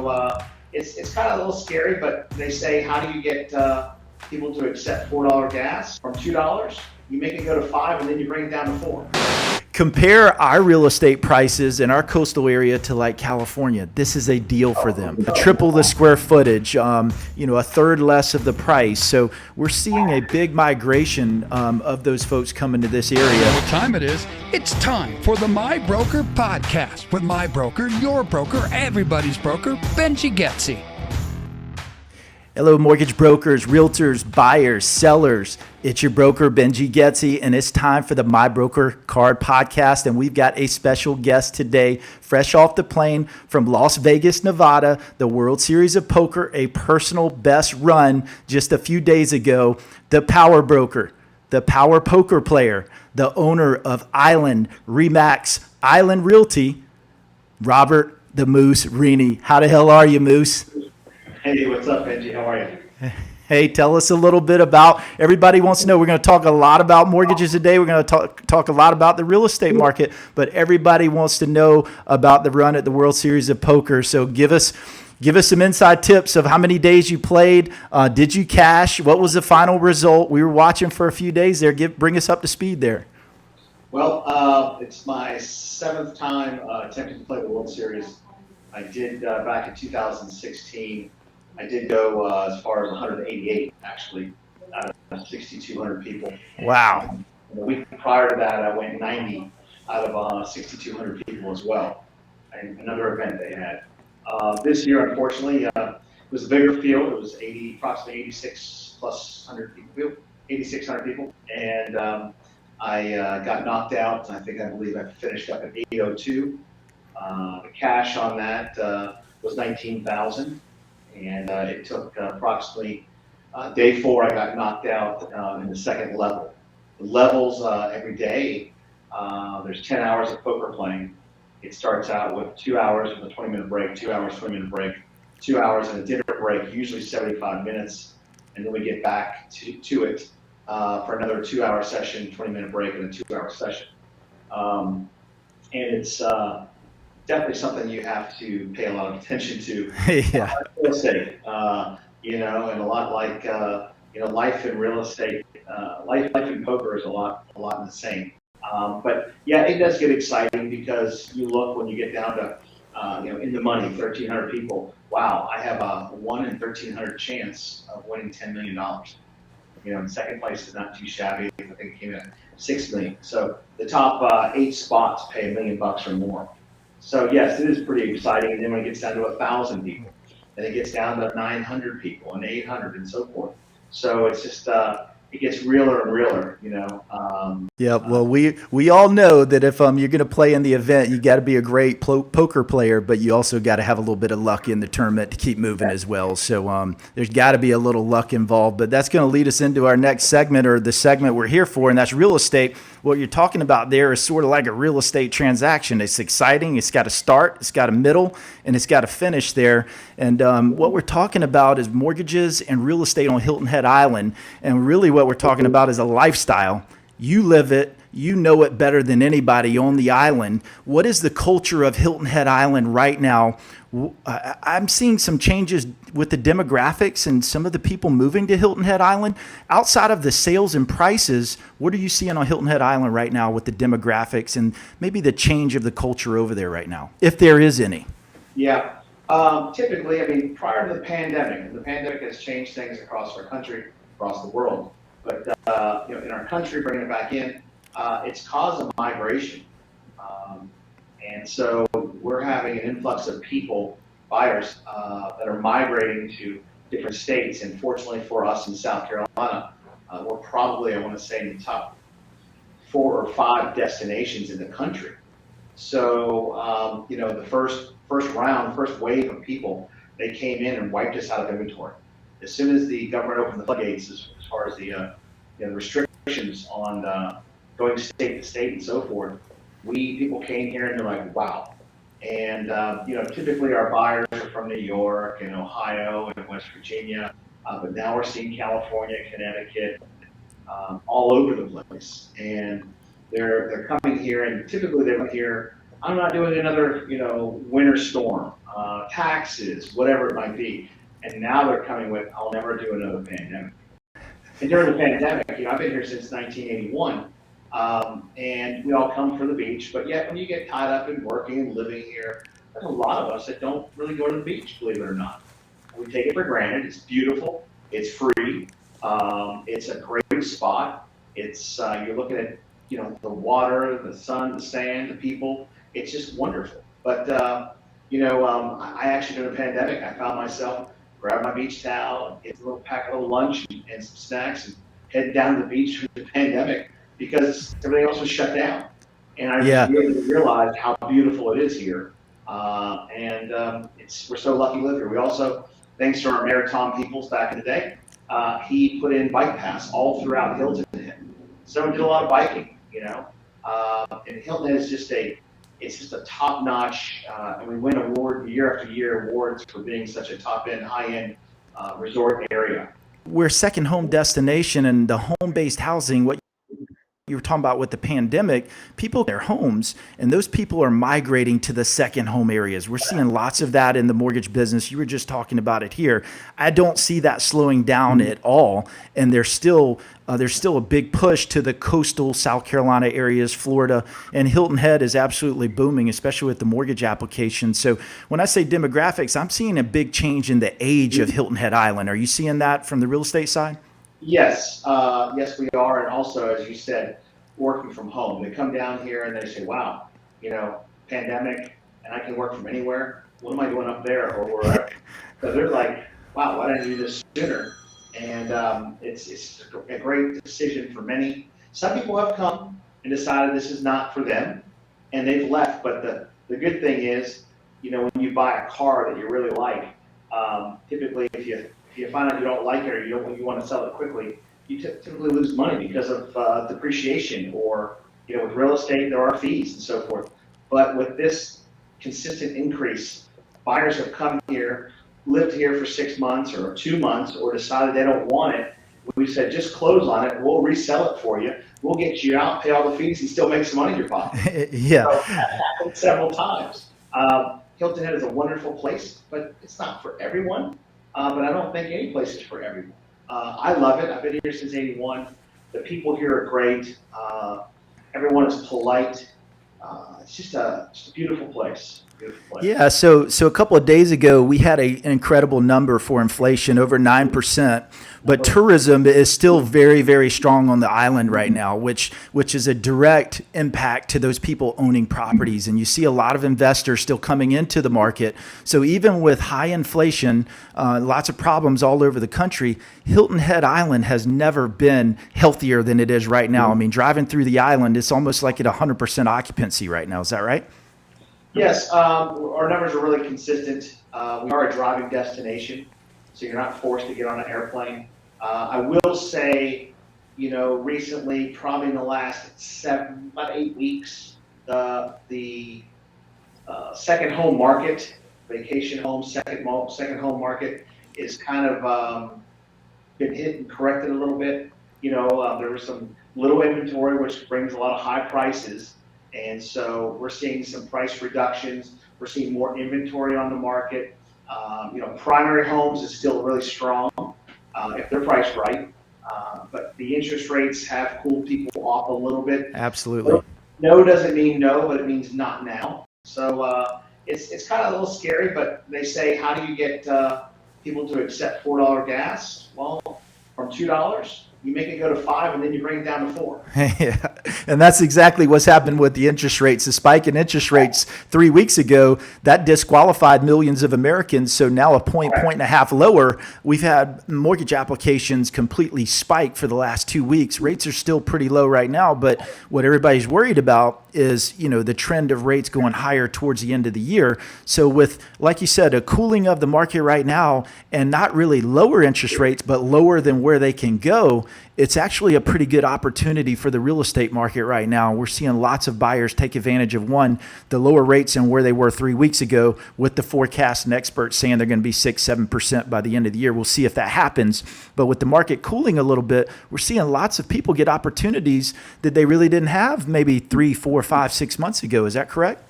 So it's kind of a little scary, but they say, how do you get people to accept $4 gas from $2? You make it go to 5, and then you bring it down to 4. Compare our real estate prices in our coastal area to like California. This is a deal for them. Triple the square footage, a third less of the price. So we're seeing a big migration of those folks coming to this area. What time it is? It's time for the My Broker podcast with my broker, your broker, everybody's broker, Benji Gecy. Hello, mortgage brokers, realtors, buyers, sellers. It's your broker, Benji Gecy, and it's time for the My Broker Card podcast. And we've got a special guest today, fresh off the plane from Las Vegas, Nevada, the World Series of Poker, a personal best run just a few days ago. The power broker, the power poker player, the owner of Island Remax Island Realty, Robert the Moose Rini. How the hell are you, Moose? Hey, what's up, Benji? How are you? Hey, tell us a little bit about, everybody wants to know, we're going to talk a lot about mortgages today. We're going to talk a lot about the real estate market, but everybody wants to know about the run at the World Series of Poker. So give us some inside tips of how many days you played. Did you cash? What was the final result? We were watching for a few days there. Bring us up to speed there. Well, it's my 7th time attempting to play the World Series. I did back in 2016. I did go as far as 188, actually, out of 6,200 people. Wow. The week prior to that, I went 90 out of 6,200 people as well. Another event they had. This year, unfortunately, it was a bigger field. It was approximately 8,600 people. And I got knocked out. I believe I finished up at 802. The cash on that was 19,000. And it took approximately day 4, I got knocked out in the second level. The levels every day, there's 10 hours of poker playing. It starts out with 2 hours with a 20-minute break, 2 hours, 20-minute break, 2 hours and a dinner break, usually 75 minutes. And then we get back to it for another 2-hour session, 20-minute break, and a 2-hour session. And it's definitely something you have to pay a lot of attention to. Yeah. Real estate, and a lot like, life in real estate, life in poker is a lot in the same. But yeah, it does get exciting because you look when you get down to, in the money, 1,300 people. Wow, I have a 1 in 1,300 chance of winning $10 million. In second place is not too shabby. I think it came in at $6 million. So the top 8 spots pay $1 million or more. So yes, it is pretty exciting. And then when it gets down to 1,000 people, then it gets down to 900 people and 800 and so forth. So it's just it gets realer and realer, Yeah, well, we all know that if you're going to play in the event, you got to be a great poker player, but you also got to have a little bit of luck in the tournament to keep moving as well. So there's got to be a little luck involved. But that's going to lead us into our next segment, or the segment we're here for, and that's real estate. What you're talking about there is sort of like a real estate transaction. It's exciting. It's got a start, it's got a middle, and it's got a finish there. And what we're talking about is mortgages and real estate on Hilton Head Island. And really what we're talking about is a lifestyle. You live it. You know it better than anybody on the island. What is the culture of Hilton Head Island right now? I'm seeing some changes with the demographics and some of the people moving to Hilton Head Island. Outside of the sales and prices, what are you seeing on Hilton Head Island right now with the demographics and maybe the change of the culture over there right now, if there is any? Yeah. Typically, prior to the pandemic has changed things across our country, across the world. But in our country, bringing it back in, it's caused a migration. And so we're having an influx of people, buyers, that are migrating to different states. And fortunately for us in South Carolina, we're probably, I want to say, in the top 4 or 5 destinations in the country. So, the first wave of people, they came in and wiped us out of inventory. As soon as the government opened the floodgates, as far as the restrictions on going state to state and so forth, people came here and they're like, wow. And typically our buyers are from New York and Ohio and West Virginia, but now we're seeing California, Connecticut, all over the place. And they're coming here, and typically they're here. I'm not doing another winter storm. taxes, whatever it might be. And now they're coming with, I'll never do another pandemic. And during the pandemic, I've been here since 1981, and we all come for the beach, but yet when you get tied up in working and living here, there's a lot of us that don't really go to the beach, believe it or not. We take it for granted. It's beautiful. It's free. It's a great spot. It's you're looking at the water, the sun, the sand, the people. It's just wonderful. But I actually during the pandemic, I found myself grab my beach towel, get a little pack of lunch and some snacks, and head down to the beach through the pandemic because everything else was shut down. And I just really realized how beautiful it is here. We're so lucky to live here. We also, thanks to our Mayor Tom Peoples back in the day, he put in bike paths all throughout Hilton Head. So we did a lot of biking, and Hilton Head is just a top-notch, and we win year after year awards for being such a top-end, high-end resort area. We're a second home destination, and the home-based housing, what you were talking about with the pandemic, people in their homes, and those people are migrating to the second home areas. We're seeing lots of that in the mortgage business. You were just talking about it here. I don't see that slowing down at all, and there's still a big push to the coastal South Carolina areas, Florida, and Hilton Head is absolutely booming, especially with the mortgage applications. So when I say demographics, I'm seeing a big change in the age of Hilton Head Island. Are you seeing that from the real estate side? Yes, yes, we are. And also, as you said, working from home. They come down here and they say, wow, pandemic, and I can work from anywhere. What am I doing up there or wherever? So they're like, wow, why didn't I do this sooner? And it's a great decision for many. Some people have come and decided this is not for them, and they've left. But the good thing is, when you buy a car that you really like, typically if you find out you don't like it or you want to sell it quickly, you typically lose money because of depreciation or, with real estate, there are fees and so forth. But with this consistent increase, buyers have come here, lived here for 6 months or 2 months, or decided they don't want it. We said, just close on it. We'll resell it for you. We'll get you out, pay all the fees, and still make some money in your pocket. Yeah. So that happened several times. Hilton Head is a wonderful place, but it's not for everyone. But I don't think any place is for everyone. I love it. I've been here since '81. The people here are great. Everyone is polite. It's just a beautiful place. Yeah, so a couple of days ago, we had an incredible number for inflation, over 9%, but tourism is still very, very strong on the island right now, which is a direct impact to those people owning properties. And you see a lot of investors still coming into the market. So even with high inflation, lots of problems all over the country, Hilton Head Island has never been healthier than it is right now. I mean, driving through the island, it's almost like at 100% occupancy right now. Is that right? Yes, our numbers are really consistent. We are a driving destination, so you're not forced to get on an airplane. I will say, recently, probably in the last about 8 weeks, the second home market, vacation home, second home market is kind of been hit and corrected a little bit. There was some little inventory, which brings a lot of high prices. And so we're seeing some price reductions. We're seeing more inventory on the market. Primary homes is still really strong if they're priced right. But the interest rates have cooled people off a little bit. Absolutely. No doesn't mean no, but it means not now. So it's kind of a little scary, but they say, how do you get people to accept $4 gas? Well, from $2. You make it go to 5 and then you bring it down to 4. Yeah. And that's exactly what's happened with the interest rates. The spike in interest rates 3 weeks ago, that disqualified millions of Americans. So now a point and a half lower, we've had mortgage applications completely spike for the last 2 weeks. Rates are still pretty low right now, but what everybody's worried about is, the trend of rates going higher towards the end of the year. So with, like you said, a cooling of the market right now and not really lower interest rates, but lower than where they can go, it's actually a pretty good opportunity for the real estate market right now. We're seeing lots of buyers take advantage of the lower rates and where they were 3 weeks ago, with the forecast and experts saying they're going to be 6-7% by the end of the year. We'll see if that happens. But with the market cooling a little bit, we're seeing lots of people get opportunities that they really didn't have maybe 3, 4, 5, 6 months ago. Is that correct?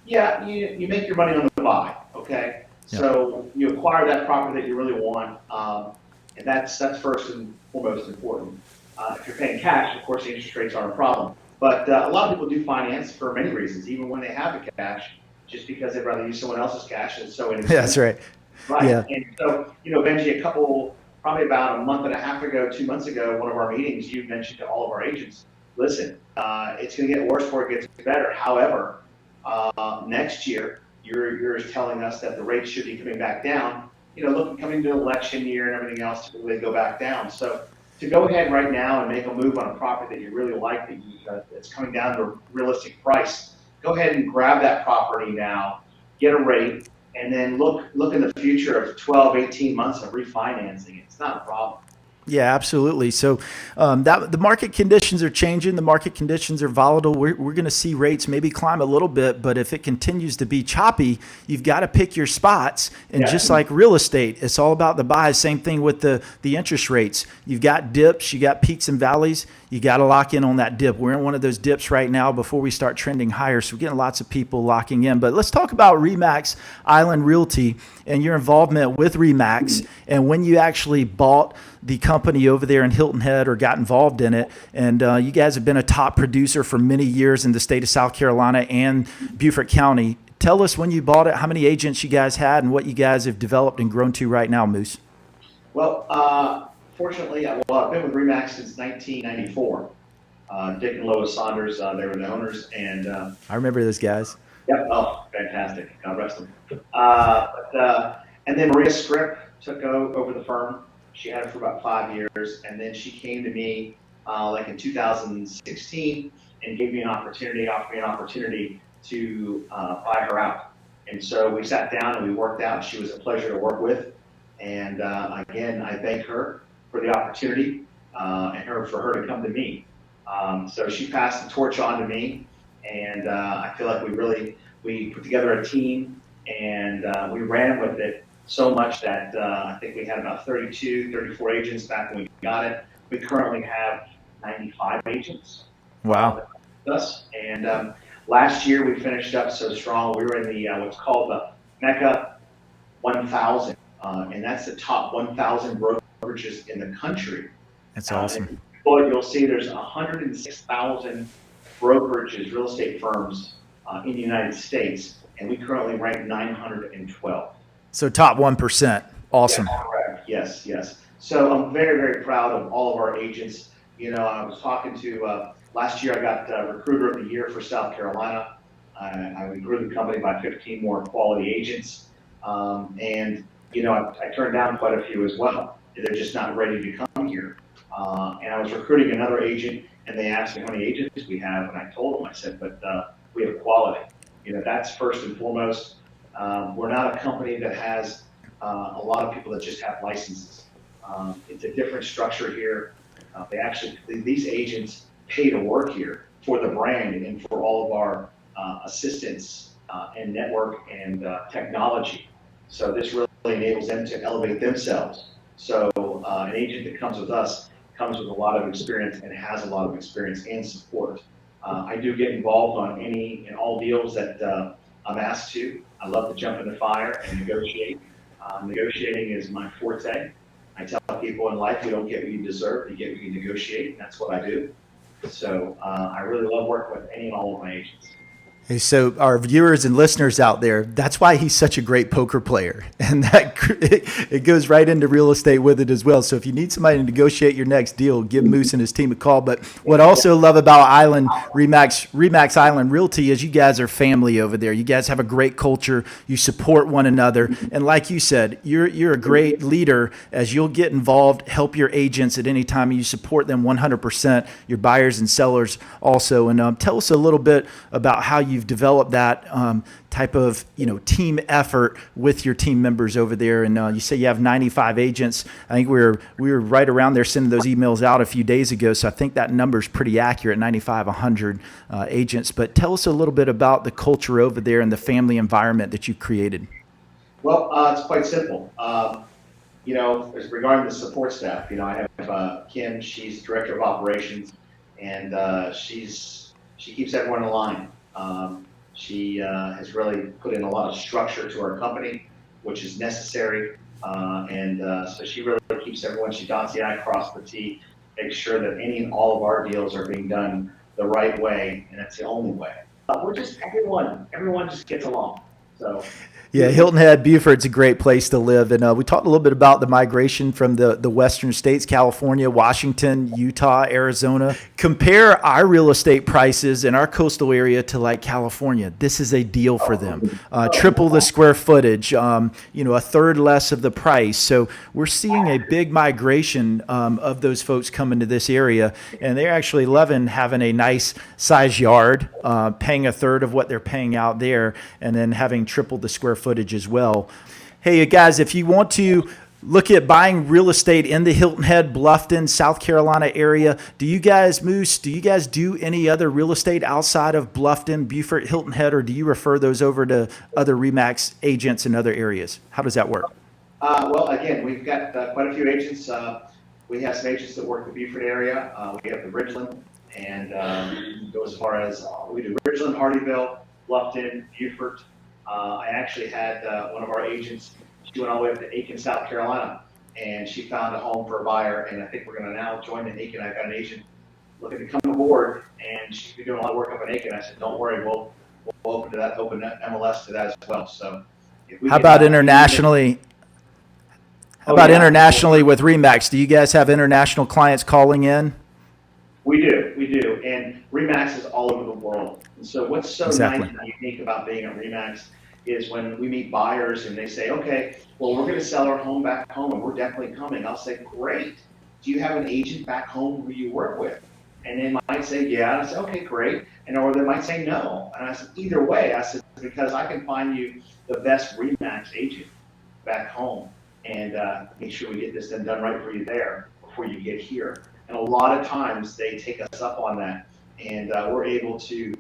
Yeah, you make your money on the buy. okay? Yeah. So you acquire that property that you really want, and that's first and foremost important. If you're paying cash, of course, the interest rates aren't a problem. But a lot of people do finance for many reasons, even when they have the cash, just because they'd rather use someone else's cash and so Yeah, that's right. Right. Yeah. And so, Benji, probably about a month and a half ago, 2 months ago, one of our meetings, you mentioned to all of our agents, listen, it's going to get worse before it gets better. However, next year, you're telling us that the rates should be coming back down. Look, coming to election year and everything else, typically they go back down. So to go ahead right now and make a move on a property that you really like, that's coming down to a realistic price, go ahead and grab that property now, get a rate, and then look in the future of 12, 18 months of refinancing it. It's not a problem. Yeah, absolutely. So that the market conditions are changing. The market conditions are volatile. We're going to see rates maybe climb a little bit, but if it continues to be choppy, you've got to pick your spots. And just like real estate, it's all about the buys. Same thing with the interest rates. You've got dips, you got peaks and valleys. You got to lock in on that dip. We're in one of those dips right now before we start trending higher. So we're getting lots of people locking in. But let's talk about Remax Island Realty and your involvement with Remax and when you actually bought the company over there in Hilton Head or got involved in it. And you guys have been a top producer for many years in the state of South Carolina and Beaufort County. Tell us when you bought it, how many agents you guys had, and what you guys have developed and grown to right now, Moose. Well, fortunately, I've been with Remax since 1994. Dick and Lois Saunders, they were the owners, and I remember those guys. Yep. Oh, fantastic. God rest them. And then Maria Scripp took over the firm. She had it for about 5 years, and then she came to me like in 2016 and offered me an opportunity to buy her out. And so we sat down and we worked out. She was a pleasure to work with. And again, I thank her for the opportunity and for her to come to me. So she passed the torch on to me, and I feel like we put together a team, and we ran with it so much that I think we had about 34 agents back when we got it. We currently have 95 agents. Wow. With us. And last year we finished up so strong. We were in the what's called the Mecca 1000, and that's the top 1,000 brokerages in the country. That's awesome. You'll see there's 106,000 brokerages, real estate firms in the United States, and we currently rank 912. So top 1%. Awesome. Yeah, correct. Yes. So I'm very, very proud of all of our agents. I was talking to, last year I got Recruiter of the Year for South Carolina. I grew the company by 15 more quality agents. And I turned down quite a few as well. They're just not ready to come here. And I was recruiting another agent, and they asked me how many agents we have, and I told them, I said, but we have quality. That's first and foremost. We're not a company that has a lot of people that just have licenses. It's a different structure here. These agents pay to work here for the brand and for all of our assistants and network and technology. So this really enables them to elevate themselves. So an agent that comes with us comes with a lot of experience and has a lot of experience and support. I do get involved on any and all deals that I'm asked to. I love to jump in the fire and negotiate. Negotiating is my forte. I tell people in life, you don't get what you deserve, you get what you negotiate, and that's what I do. So I really love working with any and all of my agents. Hey, so our viewers and listeners out there, that's why he's such a great poker player. And that it goes right into real estate with it as well. So if you need somebody to negotiate your next deal, give Moose and his team a call. But what I also love about Remax Island Realty is you guys are family over there. You guys have a great culture. You support one another. And like you said, you're a great leader as you'll get involved, help your agents at any time. You support them 100%, your buyers and sellers also. And tell us a little bit about how you've developed that type of team effort with your team members over there. And you say you have 95 agents. I think we were right around there sending those emails out a few days ago. So I think that number is pretty accurate, 95, 100 agents. But tell us a little bit about the culture over there and the family environment that you've created. Well, it's quite simple. Regarding the support staff, I have Kim. She's director of operations, and she keeps everyone in line. She has really put in a lot of structure to our company, which is necessary. So she really keeps everyone, she dots the I, cross the T, makes sure that any and all of our deals are being done the right way, and that's the only way. Everyone just gets along. So. Yeah, Hilton Head, Beaufort's a great place to live. And we talked a little bit about the migration from the western states, California, Washington, Utah, Arizona. Compare our real estate prices in our coastal area to like California. This is a deal for them. Triple the square footage, a third less of the price. So we're seeing a big migration of those folks coming to this area. And they're actually loving having a nice size yard, paying a third of what they're paying out there, and then having triple the square footage as well. Hey, you guys, if you want to look at buying real estate in the Hilton Head, Bluffton, South Carolina area, do you guys do any other real estate outside of Bluffton, Beaufort, Hilton Head, or do you refer those over to other RE/MAX agents in other areas? How does that work? Well, again, we've got quite a few agents. We have some agents that work the Beaufort area. We have the Ridgeland, and go as far as we do Ridgeland, Hardyville, Bluffton, Beaufort. I actually had one of our agents, she went all the way up to Aiken, South Carolina, and she found a home for a buyer, and I think we're going to now join in Aiken. I've got an agent looking to come aboard, and she's been doing a lot of work up in Aiken. I said, don't worry, we'll open MLS to that as well. So, how about internationally? Internationally with RE/MAX? Do you guys have international clients calling in? We do, and RE/MAX is all over the world. And so what's so nice and unique about being at RE/MAX is when we meet buyers and they say, okay, well, we're going to sell our home back home and we're definitely coming. I'll say, great. Do you have an agent back home who you work with? And they might say, yeah. And I say, okay, great. Or they might say no. And I said, either way, I said, because I can find you the best RE/MAX agent back home and make sure we get this done right for you there before you get here. And a lot of times they take us up on that, and we're able to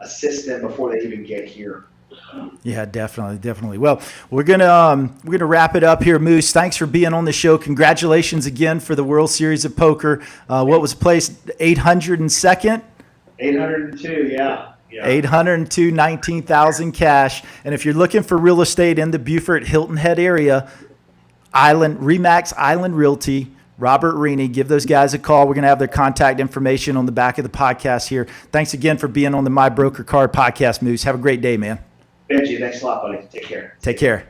assist them before they even get here. Yeah, definitely. Well, we're gonna wrap it up here, Moose. Thanks for being on the show. Congratulations again for the World Series of Poker. What was placed 802nd? 802, yeah. 802, 19,000 cash. And if you're looking for real estate in the Beaufort, Hilton Head area, RE/MAX Island Realty, Robert, Rini, give those guys a call. We're going to have their contact information on the back of the podcast here. Thanks again for being on the My Broker Card podcast, Moose. Have a great day, man. Benji, thanks a lot, buddy. Take care. Take care.